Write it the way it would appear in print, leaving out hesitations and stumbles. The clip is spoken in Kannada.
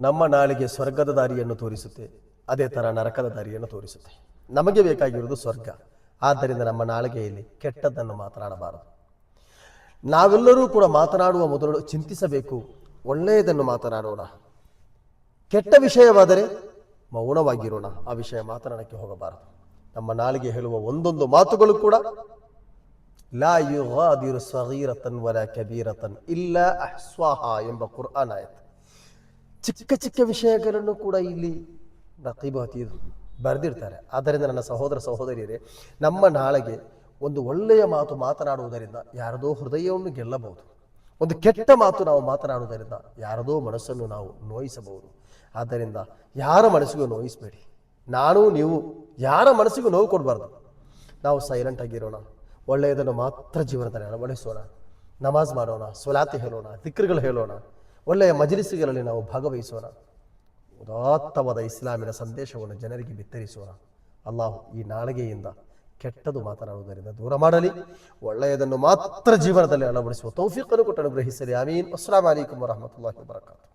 ನಮ್ಮ ನಾಲಿಗೆ ಸ್ವರ್ಗದ ದಾರಿಯನ್ನು ತೋರಿಸುತ್ತೆ, ಅದೇ ಥರ ನರಕದ ದಾರಿಯನ್ನು ತೋರಿಸುತ್ತೆ. ನಮಗೆ ಬೇಕಾಗಿರುವುದು ಸ್ವರ್ಗ. ಆದ್ದರಿಂದ ನಮ್ಮ ನಾಲಿಗೆಯಲ್ಲಿ ಕೆಟ್ಟದ್ದನ್ನು ಮಾತನಾಡಬಾರದು. ನಾವೆಲ್ಲರೂ ಕೂಡ ಮಾತನಾಡುವ ಮೊದಲು ಚಿಂತಿಸಬೇಕು, ಒಳ್ಳೆಯದನ್ನು ಮಾತನಾಡೋಣ. ಕೆಟ್ಟ ವಿಷಯವಾದರೆ ಮೌನವಾಗಿರೋಣ, ಆ ವಿಷಯ ಮಾತನಾಡಕ್ಕೆ ಹೋಗಬಾರದು. ನಮ್ಮ ನಾಲಿಗೆ ಹೇಳುವ ಒಂದೊಂದು ಮಾತುಗಳು ಕೂಡ ಲಾ ಯುಗಾದಿರು ಸಗೀರತನ್ ವಲಾ ಕಬೀರತನ್ ಇಲ್ಲಾ ಅಹ್ಸಾಹಾ ಎಂಬ ಕುರ್ಆನ್ ಆಯತ್. ಚಿಕ್ಕ ಚಿಕ್ಕ ವಿಷಯಗಳನ್ನು ಕೂಡ ಇಲ್ಲಿ ರಕೀಬ್ ಹತೀದ್ ಬರೆದಿರ್ತಾರೆ. ಆದ್ದರಿಂದ ನನ್ನ ಸಹೋದರ ಸಹೋದರಿಯರೇ, ನಮ್ಮ ನಾಳೆಗೆ ಒಂದು ಒಳ್ಳೆಯ ಮಾತು ಮಾತನಾಡುವುದರಿಂದ ಯಾರದೋ ಹೃದಯವನ್ನು ಗೆಲ್ಲಬಹುದು. ಒಂದು ಕೆಟ್ಟ ಮಾತು ನಾವು ಮಾತನಾಡುವುದರಿಂದ ಯಾರದೋ ಮನಸ್ಸನ್ನು ನಾವು ನೋಯಿಸಬಹುದು. ಆದ್ದರಿಂದ ಯಾರ ಮನಸ್ಸಿಗೂ ನೋಯಿಸಬೇಡಿ. ನಾನು ನೀವು ಯಾರ ಮನಸ್ಸಿಗೂ ನೋವು ಕೊಡಬಾರ್ದು. ನಾವು ಸೈಲೆಂಟ್ ಆಗಿರೋಣ, ಒಳ್ಳೆಯದನ್ನು ಮಾತ್ರ ಜೀವನದಲ್ಲಿ ಅಳವಡಿಸೋಣ. ನಮಾಜ್ ಮಾಡೋಣ, ಸ್ವಲಾತಿ ಹೇಳೋಣ, ದಿಕ್ರುಗಳು ಹೇಳೋಣ, ಒಳ್ಳೆಯ ಮಜಲಿಸುಗಳಲ್ಲಿ ನಾವು ಭಾಗವಹಿಸೋಣ. ಉದಾತ್ತವಾದ ಇಸ್ಲಾಮಿನ ಸಂದೇಶವನ್ನು ಜನರಿಗೆ ಬಿತ್ತರಿಸೋಣ. ಅಲ್ಲಾಹು ಈ ನಾಲಿಗೆಯಿಂದ ಕೆಟ್ಟದು ಮಾತನಾಡುವುದರಿಂದ ದೂರ ಮಾಡಲಿ, ಒಳ್ಳೆಯದನ್ನು ಮಾತ್ರ ಜೀವನದಲ್ಲಿ ಅಳವಡಿಸುವ ತೌಫೀಕನ್ನು ಕೊಟ್ಟು ಅನುಗ್ರಹಿಸಲಿ. ಆಮೀನ್. ಅಸ್ಸಲಾಮು ಅಲೈಕುಂ ವರಹಮತುಲ್ಲಾಹಿ ವಬರಕಾತುಹು.